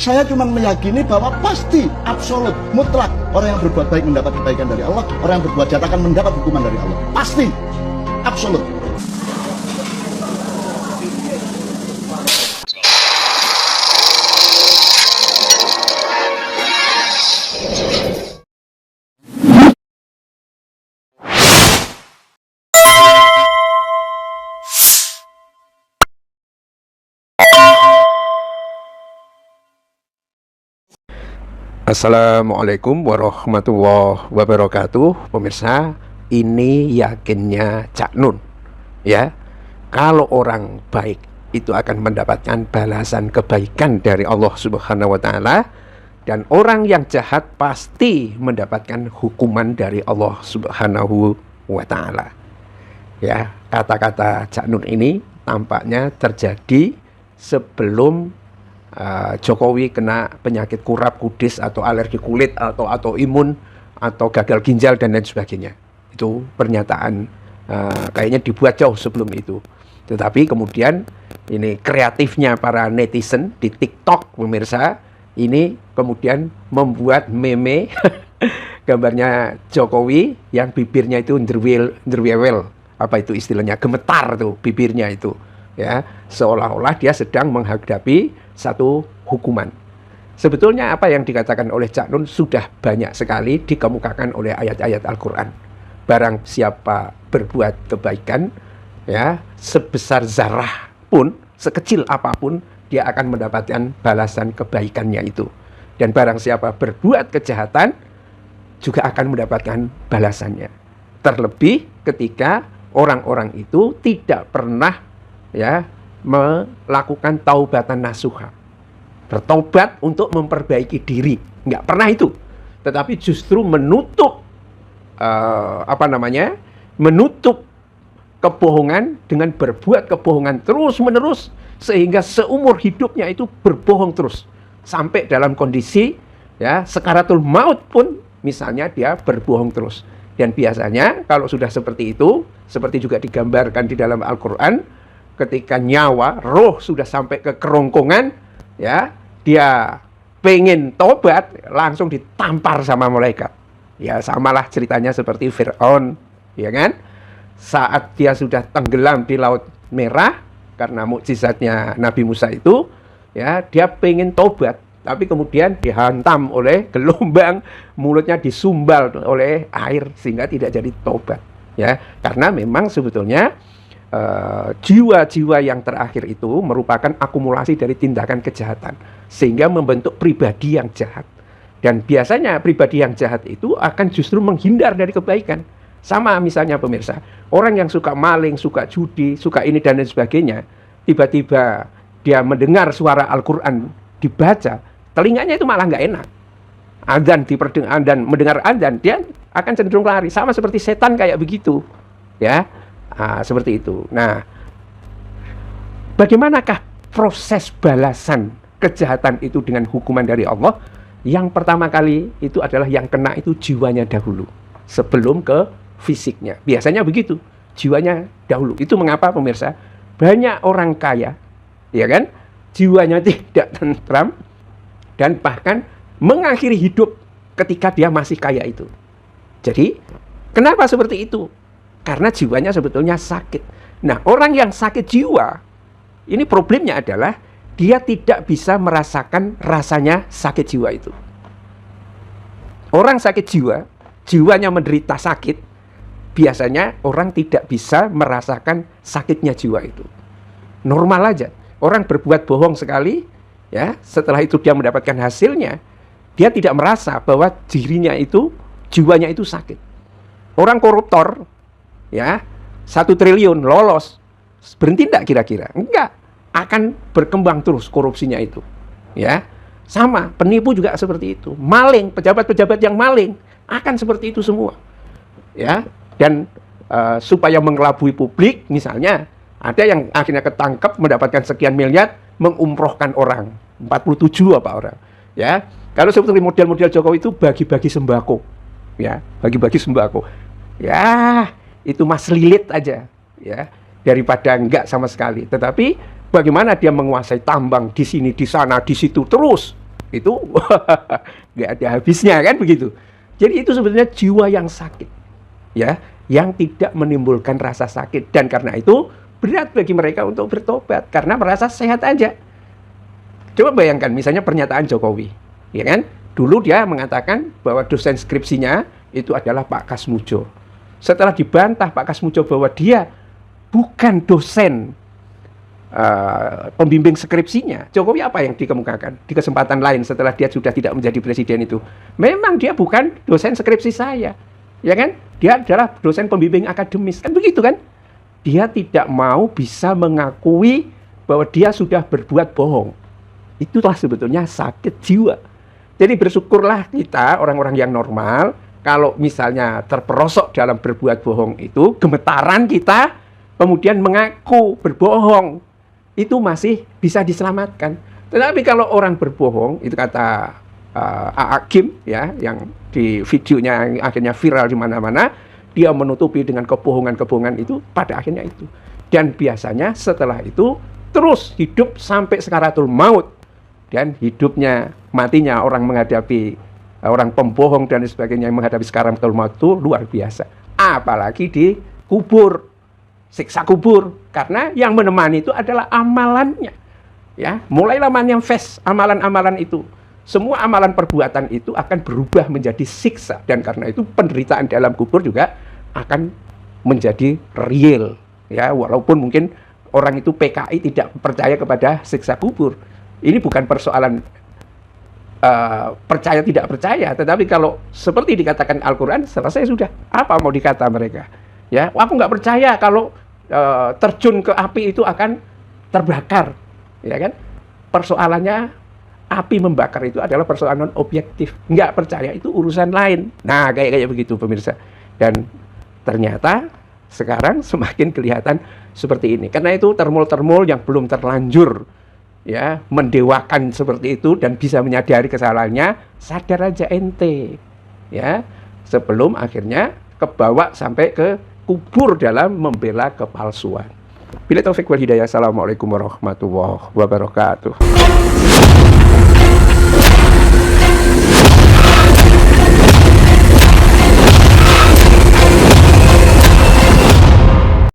Saya cuma meyakini bahwa pasti, absolut, mutlak, orang yang berbuat baik mendapat kebaikan dari Allah, orang yang berbuat jahat akan mendapat hukuman dari Allah. Pasti, absolut. Assalamualaikum warahmatullahi wabarakatuh. Pemirsa, ini yakinnya Cak Nun, ya. Kalau orang baik itu akan mendapatkan balasan kebaikan dari Allah Subhanahu wa taala, dan orang yang jahat pasti mendapatkan hukuman dari Allah Subhanahu wa taala. Ya, kata-kata Cak Nun ini tampaknya terjadi sebelum Jokowi kena penyakit kurap kudis atau alergi kulit atau imun atau gagal ginjal dan lain sebagainya. Itu pernyataan kayaknya dibuat jauh sebelum itu. Tetapi kemudian ini kreatifnya para netizen di TikTok, pemirsa, ini kemudian membuat meme gambarnya Jokowi yang bibirnya itu ndrwewel, apa itu istilahnya, gemetar tuh bibirnya itu, ya, seolah-olah dia sedang menghadapi satu hukuman. Sebetulnya apa yang dikatakan oleh Cak Nun sudah banyak sekali dikemukakan oleh ayat-ayat Al-Quran. Barang siapa berbuat kebaikan, ya, sebesar zarah pun, sekecil apapun, dia akan mendapatkan balasan kebaikannya itu. Dan barang siapa berbuat kejahatan, juga akan mendapatkan balasannya. Terlebih ketika orang-orang itu tidak pernah, ya, melakukan taubatan nasuha, bertobat untuk memperbaiki diri, nggak pernah itu, tetapi justru menutup menutup kebohongan dengan berbuat kebohongan terus menerus, sehingga seumur hidupnya itu berbohong terus sampai dalam kondisi, ya, sakaratul maut pun misalnya dia berbohong terus. Dan biasanya kalau sudah seperti itu, seperti juga digambarkan di dalam Al-Quran, ketika nyawa, roh sudah sampai ke kerongkongan, ya, dia pengen tobat, langsung ditampar sama malaikat. Ya, samalah ceritanya seperti Fir'aun, ya kan? Saat dia sudah tenggelam di Laut Merah, karena mukjizatnya Nabi Musa itu, ya, dia pengen tobat, tapi kemudian dihantam oleh gelombang, mulutnya disumbal oleh air, sehingga tidak jadi tobat. Ya, karena memang sebetulnya jiwa-jiwa yang terakhir itu merupakan akumulasi dari tindakan kejahatan, sehingga membentuk pribadi yang jahat. Dan biasanya pribadi yang jahat itu akan justru menghindar dari kebaikan. Sama misalnya pemirsa, orang yang suka maling, suka judi, suka ini dan lain sebagainya, tiba-tiba dia mendengar suara Al-Quran dibaca, telinganya itu malah nggak enak. Adzan dan mendengar adzan, dia akan cenderung lari. Sama seperti setan kayak begitu, ya. Seperti itu. Nah, bagaimanakah proses balasan kejahatan itu dengan hukuman dari Allah? Yang pertama kali itu adalah yang kena itu jiwanya dahulu, sebelum ke fisiknya. Biasanya begitu, jiwanya dahulu. Itu mengapa pemirsa, banyak orang kaya, ya kan, jiwanya tidak tentram, dan bahkan mengakhiri hidup ketika dia masih kaya itu. Jadi, kenapa seperti itu? Karena jiwanya sebetulnya sakit. Nah, orang yang sakit jiwa, ini problemnya adalah dia tidak bisa merasakan rasanya sakit jiwa itu. Orang sakit jiwa, jiwanya menderita sakit, biasanya orang tidak bisa merasakan sakitnya jiwa itu. Normal aja. Orang berbuat bohong sekali, ya, setelah itu dia mendapatkan hasilnya, dia tidak merasa bahwa dirinya itu, jiwanya itu sakit. Orang koruptor, ya, 1 triliun lolos, berhenti enggak kira-kira? Enggak, akan berkembang terus korupsinya itu, ya. Sama, penipu juga seperti itu, maling, pejabat-pejabat yang maling akan seperti itu semua, ya. Dan supaya mengelabui publik, misalnya ada yang akhirnya ketangkep mendapatkan sekian miliar, mengumrohkan orang 47 apa orang, ya. Kalau seperti model-model Jokowi itu bagi-bagi sembako, ya, bagi-bagi sembako, ya, itu mas lilit aja, ya, daripada enggak sama sekali. Tetapi bagaimana dia menguasai tambang di sini, di sana, di situ terus, itu nggak ada habisnya kan begitu. Jadi itu sebenarnya jiwa yang sakit, ya, yang tidak menimbulkan rasa sakit, dan karena itu berat bagi mereka untuk bertobat karena merasa sehat aja. Coba bayangkan misalnya pernyataan Jokowi, ya kan? Dulu dia mengatakan bahwa dosen skripsinya itu adalah Pak Kasmujo. Setelah dibantah Pak Kasmujo bahwa dia bukan dosen pembimbing skripsinya, Jokowi apa yang dikemukakan di kesempatan lain setelah dia sudah tidak menjadi presiden itu? Memang dia bukan dosen skripsi saya, ya kan? Dia adalah dosen pembimbing akademis, kan begitu kan? Dia tidak mau bisa mengakui bahwa dia sudah berbuat bohong. Itulah sebetulnya sakit jiwa. Jadi bersyukurlah kita orang-orang yang normal, kalau misalnya terperosok dalam berbuat bohong itu, gemetaran kita, kemudian mengaku berbohong, itu masih bisa diselamatkan. Tetapi kalau orang berbohong, itu kata A.A. Kim, ya, yang di videonya akhirnya viral di mana-mana, dia menutupi dengan kebohongan-kebohongan itu, pada akhirnya itu. Dan biasanya setelah itu terus hidup sampai sakaratul maut. Dan hidupnya, matinya orang menghadapi orang pembohong dan sebagainya yang menghadapi sakaratul maut itu luar biasa. Apalagi di kubur, siksa kubur, karena yang menemani itu adalah amalannya, ya. Mulailah manifest amalan-amalan itu, semua amalan perbuatan itu akan berubah menjadi siksa, dan karena itu penderitaan dalam kubur juga akan menjadi real, ya. Walaupun mungkin orang itu PKI tidak percaya kepada siksa kubur, ini bukan persoalan percaya tidak percaya, tetapi kalau seperti dikatakan Al-Quran, selesai sudah. Apa mau dikata mereka? Ya, aku nggak percaya kalau terjun ke api itu akan terbakar, ya kan? Persoalannya api membakar itu adalah persoalan non objektif. Nggak percaya itu urusan lain. Nah, kayak begitu pemirsa. Dan ternyata sekarang semakin kelihatan seperti ini. Karena itu termul-termul yang belum terlanjur, ya, mendewakan seperti itu dan bisa menyadari kesalahannya, sadar aja ente, ya, sebelum akhirnya kebawa sampai ke kubur dalam membela kepalsuan. Bila taufik wal hidayah. Assalamualaikum warahmatullahi wabarakatuh.